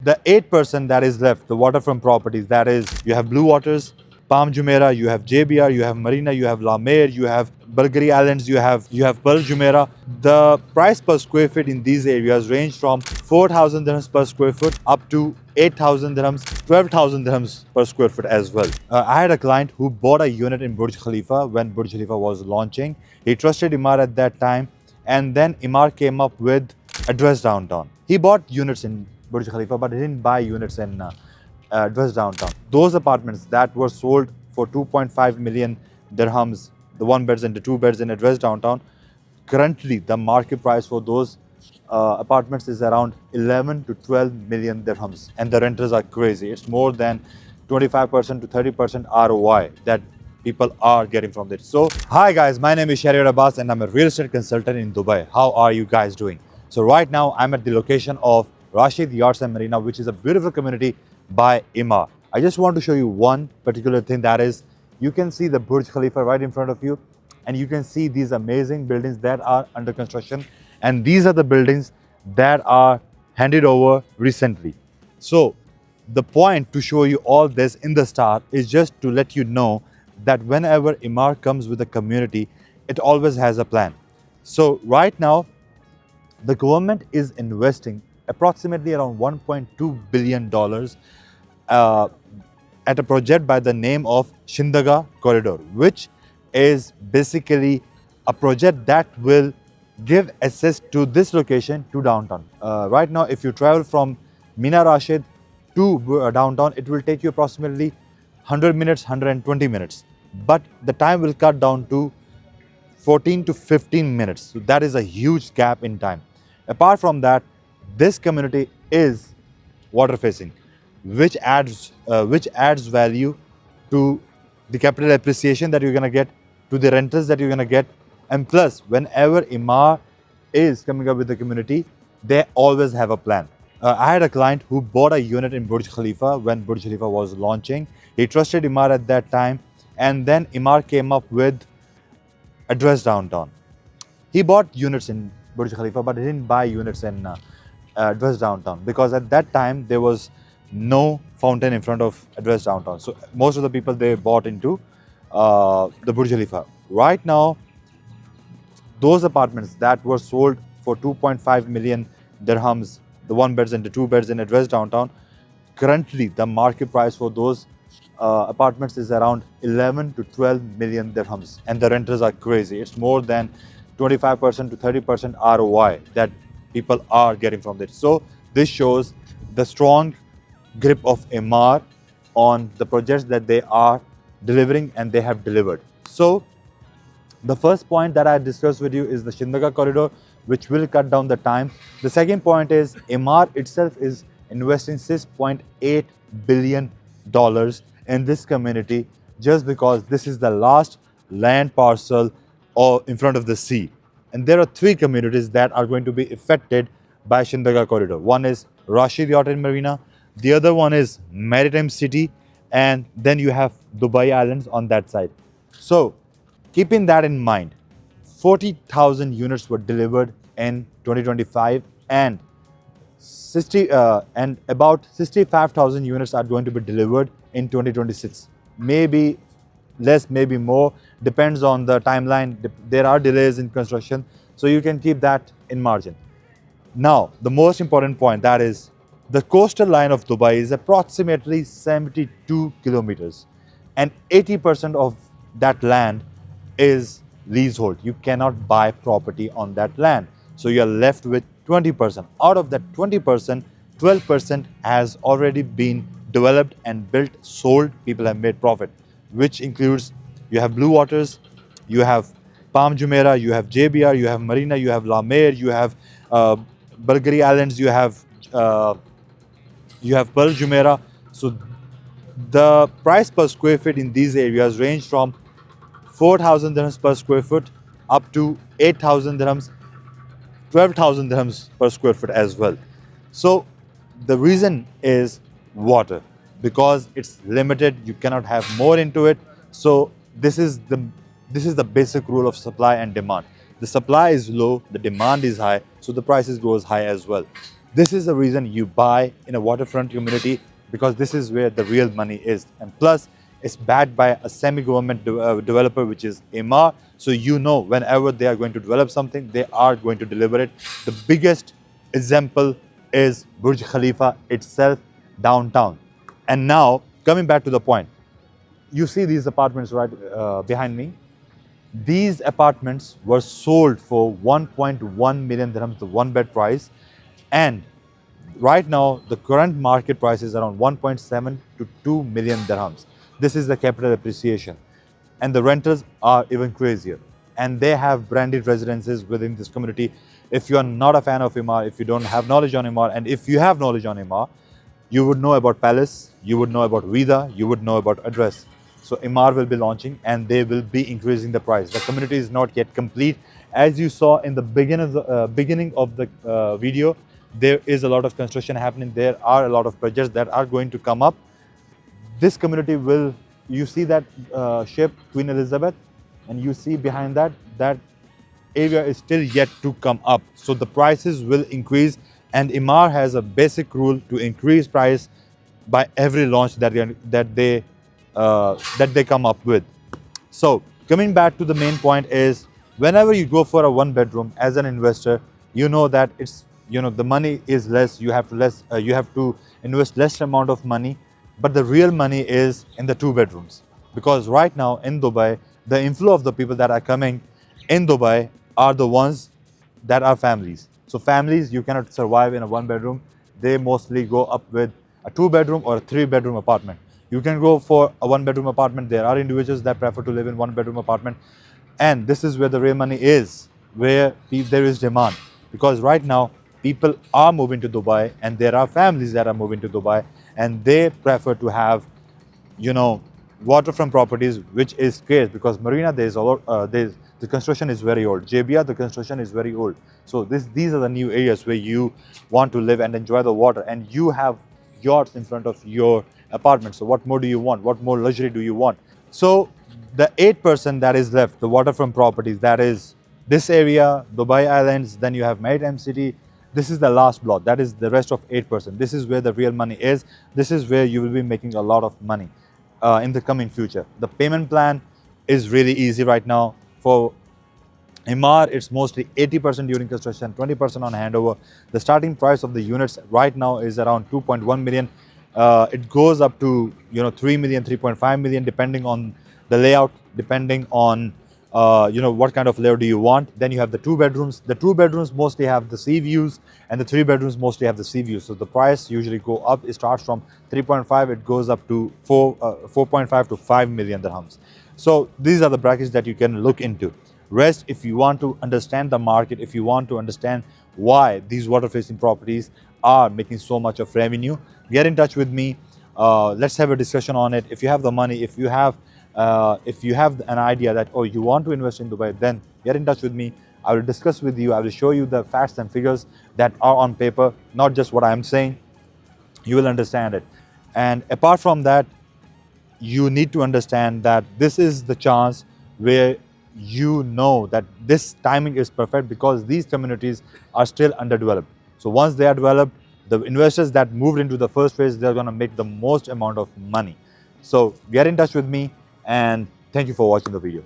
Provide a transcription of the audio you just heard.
The 8% that is left, the waterfront properties, that is, you have Blue Waters, Palm Jumeirah, you have JBR, you have Marina, you have Emaar, you have Bulgari Islands, you have Pearl Jumeirah. The price per square feet in these areas range from 4,000 dirhams per square foot up to 8,000 dirhams, 12,000 dirhams per square foot as well. I had a client who bought a unit in Burj Khalifa when Burj Khalifa was launching. He trusted Emaar at that time, and then Emaar came up with Address Downtown. He bought units in Burj Khalifa, but he didn't buy units in Address Downtown. Those apartments that were sold for 2.5 million dirhams, the one beds and the two beds in Address Downtown, currently the market price for those apartments is around 11 to 12 million dirhams, and the renters are crazy. It's more than 25% to 30% ROI that people are getting from this. So, hi guys, my name is Shahryar Abbas and I'm a real estate consultant in Dubai. How are you guys doing? So right now I'm at the location of Rashid Yacht Marina, which is a beautiful community by Emaar. I just want to show you one particular thing, that is, you can see the Burj Khalifa right in front of you, and you can see these amazing buildings that are under construction, and these are the buildings that are handed over recently. So the point to show you all this in the start is just to let you know that whenever Emaar comes with a community, it always has a plan. So right now the government is investing approximately around $1.2 billion at a project by the name of Shindaga Corridor, which is basically a project that will give access to this location to downtown. Right now, if you travel from Mina Rashid to downtown, it will take you approximately 100 minutes, 120 minutes. But the time will cut down to 14 to 15 minutes. So that is a huge gap in time. Apart from that, this community is water facing, which adds value to the capital appreciation that you're going to get, to the rentals that you're going to get, and plus whenever Emaar is coming up with the community, they always have a plan. I had a client who bought a unit in Burj Khalifa when Burj Khalifa was launching. He trusted Emaar at that time, and then Emaar came up with Address Downtown. He bought units in Burj Khalifa, but he didn't buy units in Address Downtown, because at that time there was no fountain in front of Address Downtown. So most of the people, they bought into the Burj Khalifa. Right now, those apartments that were sold for 2.5 million dirhams, the one beds and the two beds in Address Downtown, currently the market price for those apartments is around 11 to 12 million dirhams, and the renters are crazy. It's more than 25% to 30% ROI that people are getting from this. So this shows the strong grip of Emaar on the projects that they are delivering and they have delivered. So the first point that I discussed with you is the Shindaga corridor, which will cut down the time. The second point is Emaar itself is investing $6.8 billion in this community, just because this is the last land parcel or in front of the sea. And there are three communities that are going to be affected by Shindaga corridor. One is Rashid Yacht Marina, the other one is Maritime City, and then you have Dubai Islands on that side. So keeping that in mind, 40,000 units were delivered in 2025, and about 65,000 units are going to be delivered in 2026. Maybe less, maybe more, depends on the timeline. There are delays in construction, so you can keep that in margin. Now, the most important point, that is, the coastal line of Dubai is approximately 72 kilometers, and 80% of that land is leasehold. You cannot buy property on that land. So you're left with 20%. Out of that 20%, 12% has already been developed and built, sold. People have made profit, which includes, you have Blue Waters, you have Palm Jumeirah, you have JBR, you have Marina, you have Emaar, you have Bulgari Islands, you have Pearl Jumeirah. So the price per square feet in these areas range from 4,000 dirhams per square foot up to 8,000 dirhams, 12,000 dirhams per square foot as well. So the reason is water, because it's limited, you cannot have more into it. So this is the basic rule of supply and demand. The supply is low, the demand is high, so the prices goes high as well. This is the reason you buy in a waterfront community, because this is where the real money is. And plus, it's backed by a semi-government developer, which is Emaar. So you know whenever they are going to develop something, they are going to deliver it. The biggest example is Burj Khalifa itself downtown. And now, coming back to the point, you see these apartments right behind me. These apartments were sold for 1.1 million dirhams, the one bed price. And right now, the current market price is around 1.7 to 2 million dirhams. This is the capital appreciation. And the renters are even crazier. And they have branded residences within this community. If you are not a fan of Emaar, if you don't have knowledge on Emaar, and if you have knowledge on Emaar, you would know about Palace, you would know about Vida, you would know about Address. So Emaar will be launching and they will be increasing the price. The community is not yet complete. As you saw in the beginning of the video, there is a lot of construction happening. There are a lot of projects that are going to come up. This community will, you see that ship, Queen Elizabeth, and you see behind that, that area is still yet to come up. So the prices will increase, and Emaar has a basic rule to increase price by every launch that they come up with. So coming back to the main point is, whenever you go for a one bedroom as an investor, you know that it's, you know, the money is less. You have to invest less amount of money, but the real money is in the two bedrooms, because right now in Dubai, the inflow of the people that are coming in Dubai are the ones that are families. So families, you cannot survive in a one bedroom. They mostly go up with a two bedroom or a three bedroom apartment. You can go for a one bedroom apartment. There are individuals that prefer to live in one bedroom apartment. And this is where the real money is, where there is demand. Because right now, people are moving to Dubai, and there are families that are moving to Dubai, and they prefer to have, you know, waterfront properties, which is scarce, because Marina, there's a lot, the construction is very old. JBR, the construction is very old. So these are the new areas where you want to live and enjoy the water, and you have yachts in front of your apartment. So what more do you want? What more luxury do you want? So the 8% that is left, the waterfront properties, that is this area, Dubai Islands, then you have Maritime City. This is the last block. That is the rest of 8%. This is where the real money is. This is where you will be making a lot of money in the coming future. The payment plan is really easy right now. For Emaar, it's mostly 80% during construction, 20% on handover. The starting price of the units right now is around 2.1 million. It goes up to 3 million, 3.5 million, depending on the layout, depending on what kind of layout do you want. Then you have the two bedrooms. The two bedrooms mostly have the sea views, and the three bedrooms mostly have the sea views. So the price usually go up. It starts from 3.5, it goes up to 4.5 to 5 million dirhams. So these are the brackets that you can look into. Rest, if you want to understand the market, if you want to understand why these water-facing properties are making so much of revenue, get in touch with me. Let's have a discussion on it. If you have the money, if you have an idea that, oh, you want to invest in Dubai, then get in touch with me. I will discuss with you. I will show you the facts and figures that are on paper, not just what I am saying. You will understand it. And apart from that, you need to understand that this is the chance where you know that this timing is perfect, because these communities are still underdeveloped. So once they are developed, the investors that moved into the first phase, they're going to make the most amount of money. So get in touch with me, and thank you for watching the video.